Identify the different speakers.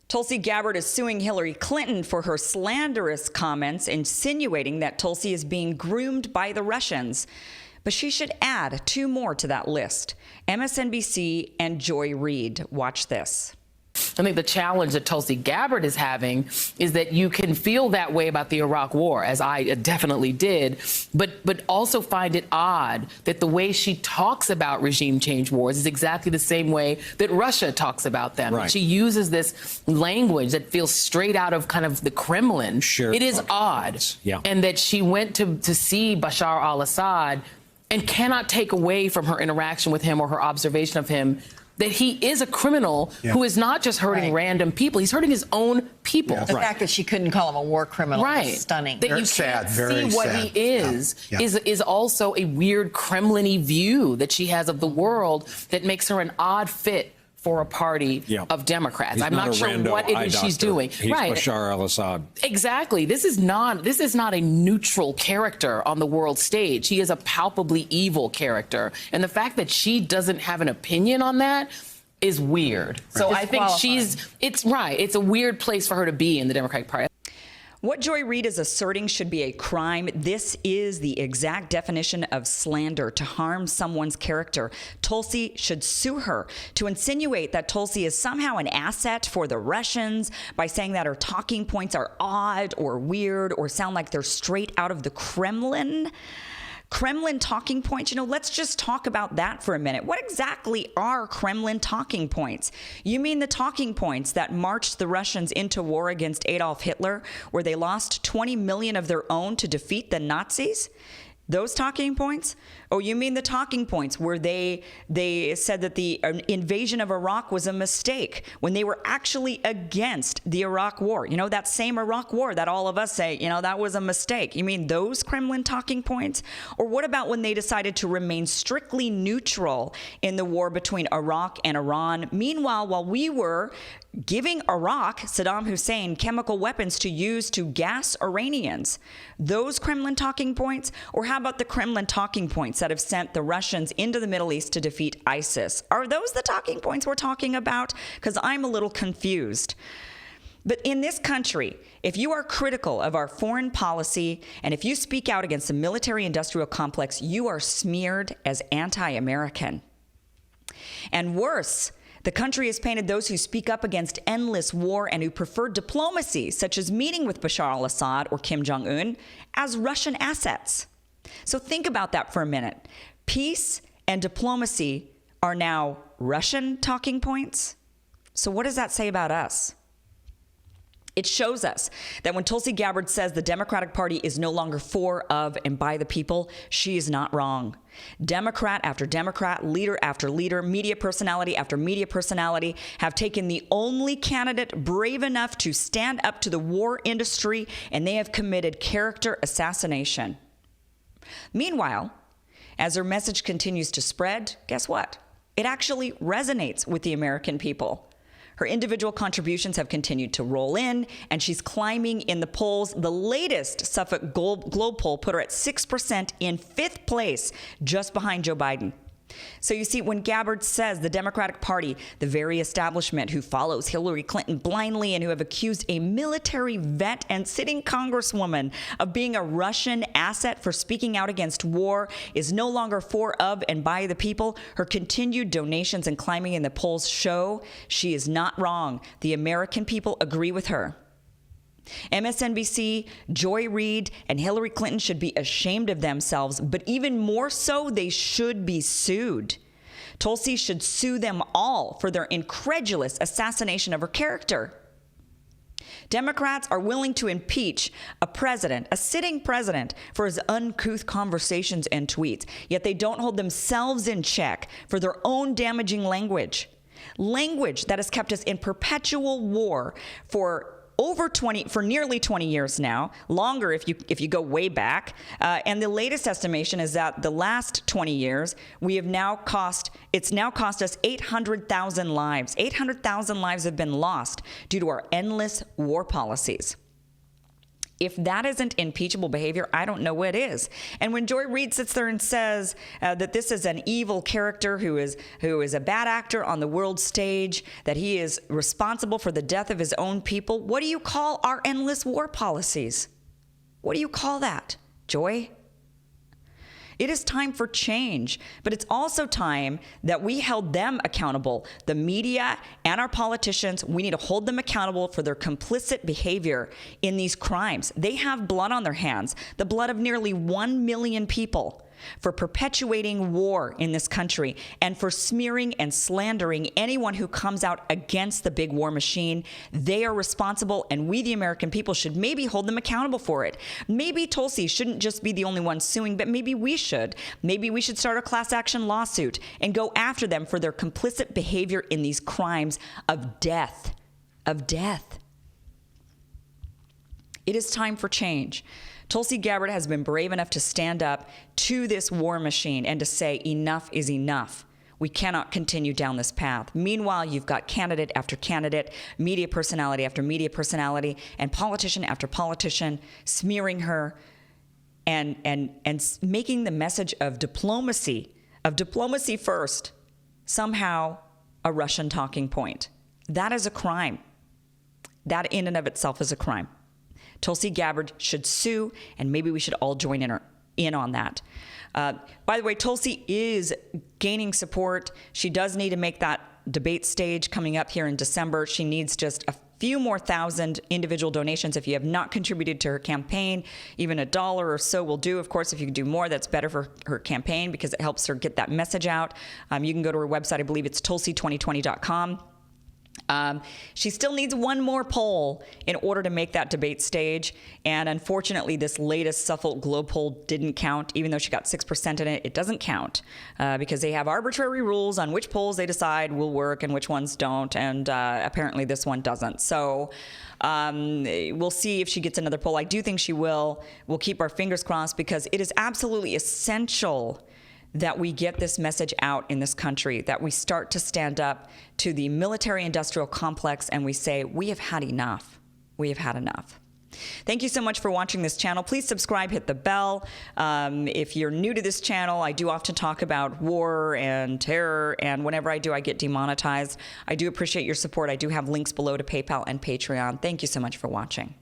Speaker 1: Tulsi Gabbard is suing Hillary Clinton for her slanderous comments, insinuating that Tulsi is being groomed by the Russians. But she should add two more to that list: MSNBC and Reid. Watch this.
Speaker 2: I think the challenge that Tulsi Gabbard is having is that you can feel that way about the Iraq War, as I definitely did, but also find it odd that the way she talks about regime change wars is exactly the same way that Russia talks about them.
Speaker 3: Right.
Speaker 2: She uses this language that feels straight out of kind of the Kremlin.
Speaker 3: Sure.
Speaker 2: It is odd.
Speaker 3: Yeah.
Speaker 2: And that she went to see Bashar al-Assad and cannot take away from her interaction with him or her observation of him that he is a criminal who is not just hurting random people. He's hurting his own people.
Speaker 4: The fact that she couldn't call him a war criminal is stunning.
Speaker 2: That you can't see what he is also a weird Kremlin-y view that she has of the world that makes her an odd fit for a party of Democrats. I'm not sure what it is she's doing.
Speaker 3: He's Bashar al-Assad.
Speaker 2: Exactly. This is not a neutral character on the world stage. He is a palpably evil character. And the fact that she doesn't have an opinion on that is weird. So I think it's a weird place for her to be in the Democratic Party.
Speaker 1: What Reid is asserting should be a crime. This is the exact definition of slander, to harm someone's character. Tulsi should sue her to insinuate that Tulsi is somehow an asset for the Russians by saying that her talking points are odd or weird or sound like they're straight out of the Kremlin. Kremlin talking points, let's just talk about that for a minute. What exactly are Kremlin talking points? You mean the talking points that marched the Russians into war against Adolf Hitler, where they lost 20 million of their own to defeat the Nazis? Those talking points? Oh, you mean the talking points where they said that the invasion of Iraq was a mistake when they were actually against the Iraq War? That same Iraq War that all of us say, that was a mistake. You mean those Kremlin talking points? Or what about when they decided to remain strictly neutral in the war between Iraq and Iran? Meanwhile, while we were giving Iraq, Saddam Hussein, chemical weapons to use to gas Iranians. Those Kremlin talking points? Or how about the Kremlin talking points that have sent the Russians into the Middle East to defeat ISIS? Are those the talking points we're talking about? Because I'm a little confused. But in this country, if you are critical of our foreign policy and if you speak out against the military-industrial complex, you are smeared as anti-American. And worse, the country has painted those who speak up against endless war and who prefer diplomacy, such as meeting with Bashar al-Assad or Kim Jong-un, as Russian assets. So think about that for a minute. Peace and diplomacy are now Russian talking points. So what does that say about us? It shows us that when Tulsi Gabbard says the Democratic Party is no longer for, of, and by the people, she is not wrong. Democrat after Democrat, leader after leader, media personality after media personality have taken the only candidate brave enough to stand up to the war industry, and they have committed character assassination. Meanwhile, as her message continues to spread, guess what? It actually resonates with the American people. Her individual contributions have continued to roll in, and she's climbing in the polls. The latest Suffolk Globe poll put her at 6% in 5th place, just behind Joe Biden. So you see, when Gabbard says the Democratic Party, the very establishment who follows Hillary Clinton blindly and who have accused a military vet and sitting congresswoman of being a Russian asset for speaking out against war, is no longer for, of, and by the people, her continued donations and climbing in the polls show she is not wrong. The American people agree with her. MSNBC, Reid, and Hillary Clinton should be ashamed of themselves, but even more so, they should be sued. Tulsi should sue them all for their incredulous assassination of her character. Democrats are willing to impeach a president, a sitting president, for his uncouth conversations and tweets, yet they don't hold themselves in check for their own damaging language. Language that has kept us in perpetual war for nearly 20 years now, longer if you go way back. And the latest estimation is that the last 20 years, it's now cost us 800,000 lives. 800,000 lives have been lost due to our endless war policies. If that isn't impeachable behavior, I don't know what is. And when Joy Reid sits there and says that this is an evil character who is a bad actor on the world stage, that he is responsible for the death of his own people, what do you call our endless war policies? What do you call that, Joy? It is time for change, but it's also time that we held them accountable. The media and our politicians, we need to hold them accountable for their complicit behavior in these crimes. They have blood on their hands, the blood of nearly 1 million people, for perpetuating war in this country and for smearing and slandering anyone who comes out against the big war machine. They are responsible, and we, the American people, should maybe hold them accountable for it. Maybe Tulsi shouldn't just be the only one suing, but maybe we should. Maybe we should start a class action lawsuit and go after them for their complicit behavior in these crimes of death. Of death. It is time for change. Tulsi Gabbard has been brave enough to stand up to this war machine and to say enough is enough. We cannot continue down this path. Meanwhile, you've got candidate after candidate, media personality after media personality, and politician after politician smearing her and making the message of diplomacy first, somehow a Russian talking point. That is a crime. That in and of itself is a crime. Tulsi Gabbard should sue, and maybe we should all join in on that. By the way, Tulsi is gaining support. She does need to make that debate stage coming up here in December. She needs just a few more thousand individual donations. If you have not contributed to her campaign, even $1 or so will do. Of course, if you can do more, that's better for her campaign because it helps her get that message out. You can go to her website. I believe it's tulsi2020.com. She still needs one more poll in order to make that debate stage. And unfortunately, this latest Suffolk Globe poll didn't count. Even though she got 6% in it, it doesn't count because they have arbitrary rules on which polls they decide will work and which ones don't. And apparently this one doesn't. So we'll see if she gets another poll. I do think she will. We'll keep our fingers crossed because it is absolutely essential that we get this message out in this country, that we start to stand up to the military-industrial complex and we say, we have had enough. We have had enough. Thank you so much for watching this channel. Please subscribe, hit the bell. If you're new to this channel, I do often talk about war and terror, and whenever I do, I get demonetized. I do appreciate your support. I do have links below to PayPal and Patreon. Thank you so much for watching.